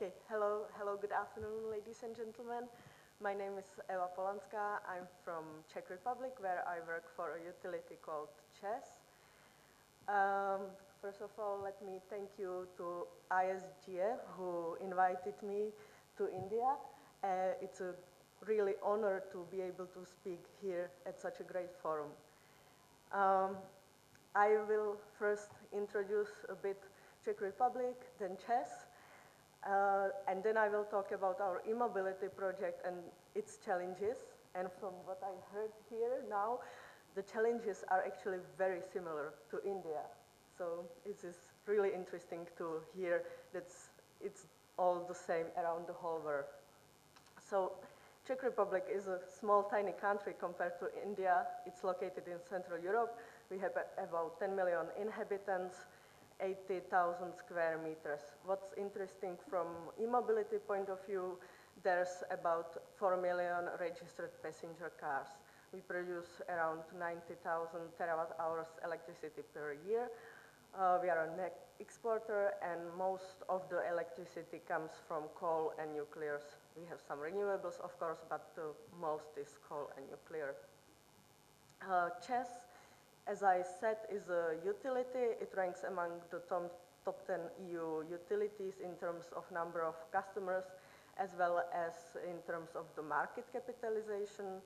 Okay, hello, good afternoon, ladies and gentlemen. My name is Eva Polanska. I'm from Czech Republic, where I work for a utility called CEZ. First of all, let me thank you to ISGF, who invited me to India. It's a really honor to be able to speak here at such a great forum. I will first introduce a bit Czech Republic, then CEZ, and then I will talk about our e-mobility project and its challenges. And from what I heard here now, the challenges are actually very similar to India. So it is really interesting to hear that it's all the same around the whole world. So Czech Republic is a small, tiny country compared to India. It's located in Central Europe. We have about 10 million inhabitants, 80,000 square meters. What's interesting from e-mobility point of view, there's about 4 million registered passenger cars. We produce around 90,000 terawatt hours electricity per year. We are a net exporter, and most of the electricity comes from coal and nuclears. We have some renewables, of course, but most is coal and nuclear. CEZ, as I said, is a utility. It ranks among the top 10 EU utilities in terms of number of customers, as well as in terms of the market capitalization.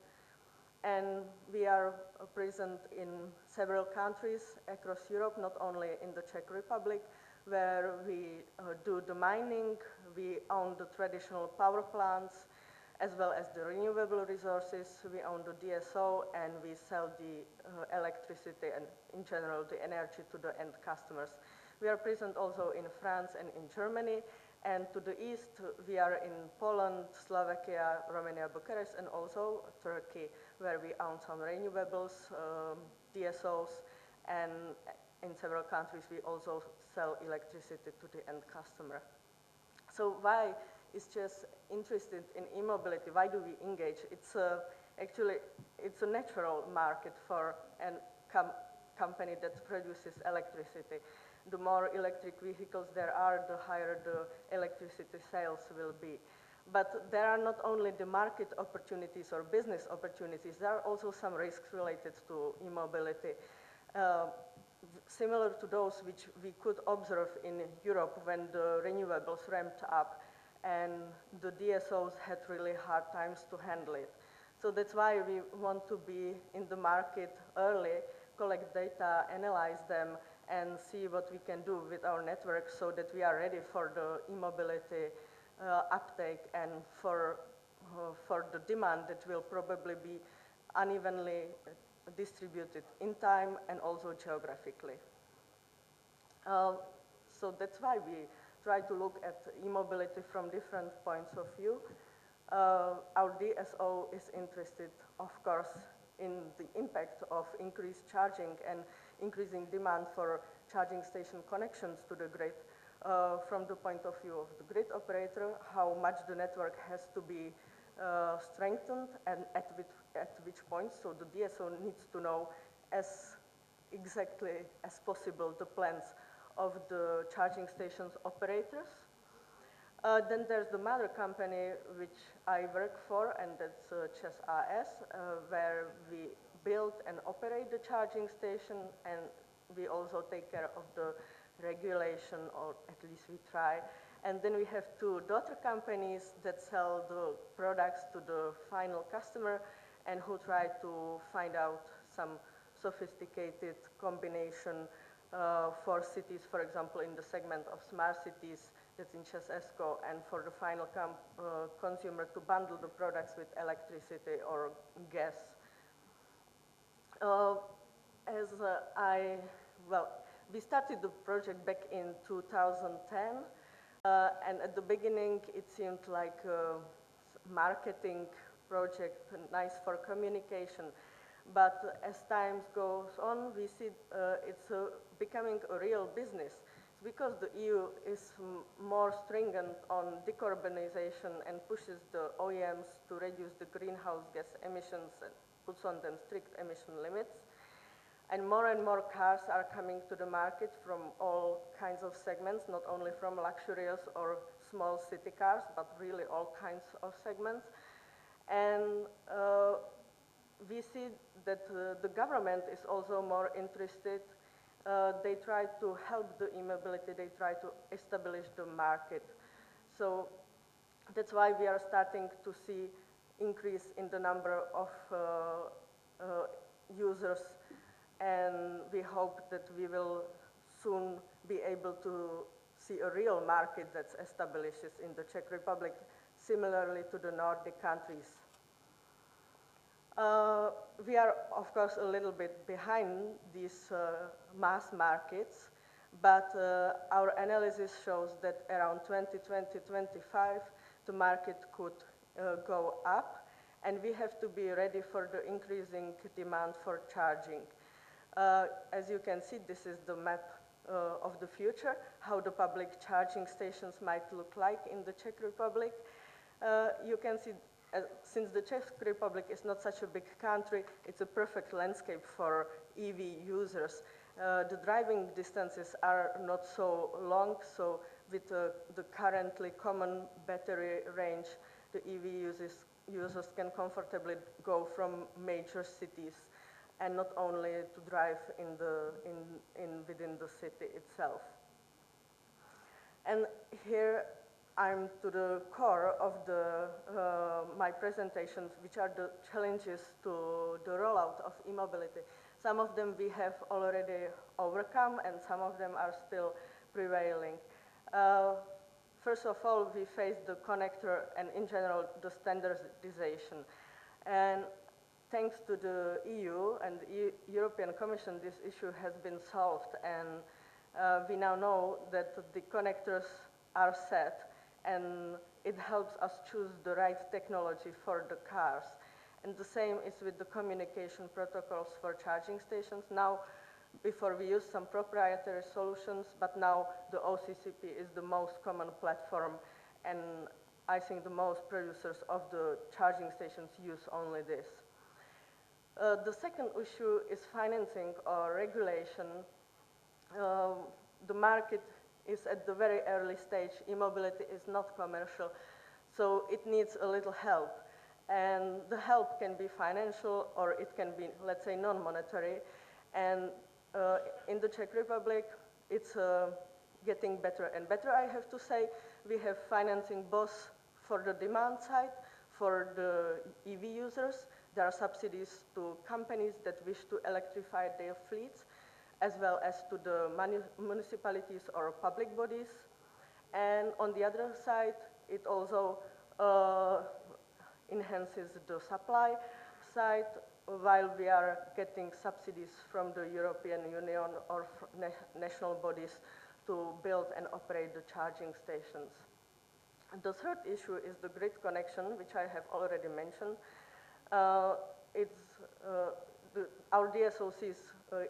And we are present in several countries across Europe, not only in the Czech Republic, where we do the mining, we own the traditional power plants, as well as the renewable resources. We own the DSO, and we sell the electricity and, in general, the energy to the end customers. We are present also in France and in Germany, and to the east, we are in Poland, Slovakia, Romania, Bucharest, and also Turkey, where we own some renewables, DSOs, and in several countries, we also sell electricity to the end customer. So why is CEZ interested in e-mobility? Why do we engage? It's actually, it's a natural market for a company that produces electricity. The more electric vehicles there are, the higher the electricity sales will be. But there are not only the market opportunities or business opportunities, there are also some risks related to e-mobility. Similar to those which we could observe in Europe when the renewables ramped up and the DSOs had really hard times to handle it. So that's why we want to be in the market early, collect data, analyze them, and see what we can do with our network so that we are ready for the e-mobility uptake and for the demand that will probably be unevenly distributed in time and also geographically. So that's why we try to look at e-mobility from different points of view. Our DSO is interested, of course, in the impact of increased charging and increasing demand for charging station connections to the grid from the point of view of the grid operator, how much the network has to be strengthened and at which point. So the DSO needs to know as exactly as possible the plans of the charging stations operators. Then there's the mother company which I work for, and that's CEZ AS, where we build and operate the charging station, and we also take care of the regulation, or at least we try. And then we have two daughter companies that sell the products to the final customer and who try to find out some sophisticated combination for cities, for example, in the segment of smart cities, that's in CEZ ESCO, and for the final consumer to bundle the products with electricity or gas. We started the project back in 2010, and at the beginning it seemed like a marketing project, nice for communication. But as time goes on, we see it's becoming a real business. It's because the EU is more stringent on decarbonization and pushes the OEMs to reduce the greenhouse gas emissions and puts on them strict emission limits. And more cars are coming to the market from all kinds of segments, not only from luxurious or small city cars, but really all kinds of segments. And we see that the government is also more interested. They try to help the e-mobility, they try to establish the market. So that's why we are starting to see increase in the number of users, and we hope that we will soon be able to see a real market that establishes in the Czech Republic, similarly to the Nordic countries. We are, of course, a little bit behind these mass markets, but our analysis shows that around 2020-25, the market could go up, and we have to be ready for the increasing demand for charging. As you can see, this is the map of the future, how the public charging stations might look like in the Czech Republic. You can see, since the Czech Republic is not such a big country, it's a perfect landscape for EV users. The driving distances are not so long, so with the currently common battery range, the EV users can comfortably go from major cities and not only to drive within the city itself. And here I'm to the core of my presentations, which are the challenges to the rollout of e-mobility. Some of them we have already overcome, and some of them are still prevailing. First of all, we face the connector and, in general, the standardization. And thanks to the EU and the European Commission, this issue has been solved, and we now know that the connectors are set, and it helps us choose the right technology for the cars. And the same is with the communication protocols for charging stations. Now, before we used some proprietary solutions, but now the OCCP is the most common platform, and I think the most producers of the charging stations use only this. The second issue is financing or regulation. The market is at the very early stage. E-mobility is not commercial, so it needs a little help. And the help can be financial, or it can be, let's say, non-monetary. And in the Czech Republic, it's getting better and better, I have to say. We have financing both for the demand side, for the EV users. There are subsidies to companies that wish to electrify their fleets, as well as to the municipalities or public bodies. And on the other side, it also enhances the supply side, while we are getting subsidies from the European Union or national bodies to build and operate the charging stations. The third issue is the grid connection, which I have already mentioned. Our DSOC's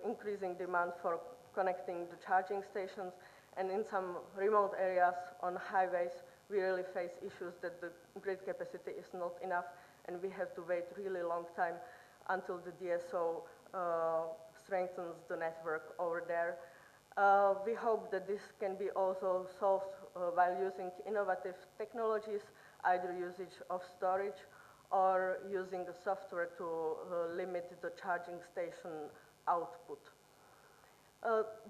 increasing demand for connecting the charging stations, and in some remote areas on highways, we really face issues that the grid capacity is not enough, and we have to wait really long time until the DSO strengthens the network over there. We hope that this can be also solved while using innovative technologies, either usage of storage or using the software to limit the charging station output.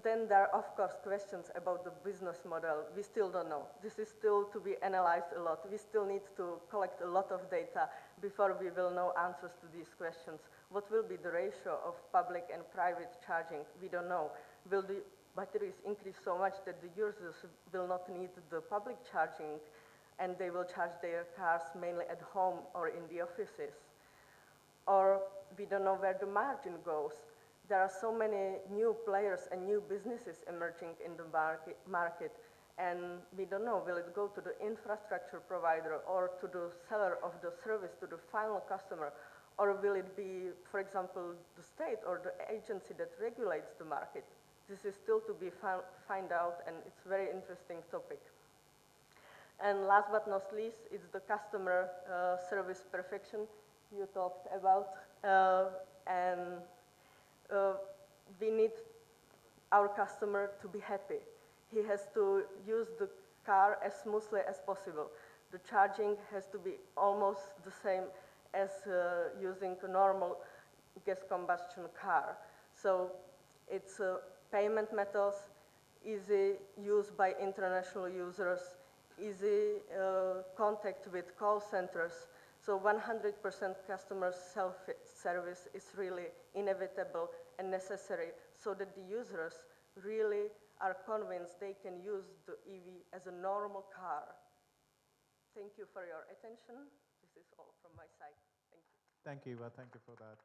Then there are, of course, questions about the business model. We still don't know. This is still to be analyzed a lot. We still need to collect a lot of data before we will know answers to these questions. What will be the ratio of public and private charging? We don't know. Will the batteries increase so much that the users will not need the public charging, and they will charge their cars mainly at home or in the offices? Or we don't know where the margin goes. There are so many new players and new businesses emerging in the market, and we don't know, will it go to the infrastructure provider or to the seller of the service, to the final customer, or will it be, for example, the state or the agency that regulates the market? This is still to be found out, and it's a very interesting topic. And last but not least, it's the customer service perfection you talked about, we need our customer to be happy. He has to use the car as smoothly as possible. The charging has to be almost the same as using a normal gas combustion car. So it's payment methods, easy use by international users, easy contact with call centers. So 100% customer self-service is really inevitable and necessary so that the users really are convinced they can use the EV as a normal car. Thank you for your attention. This is all from my side. Thank you. Thank you, Eva. Thank you for that.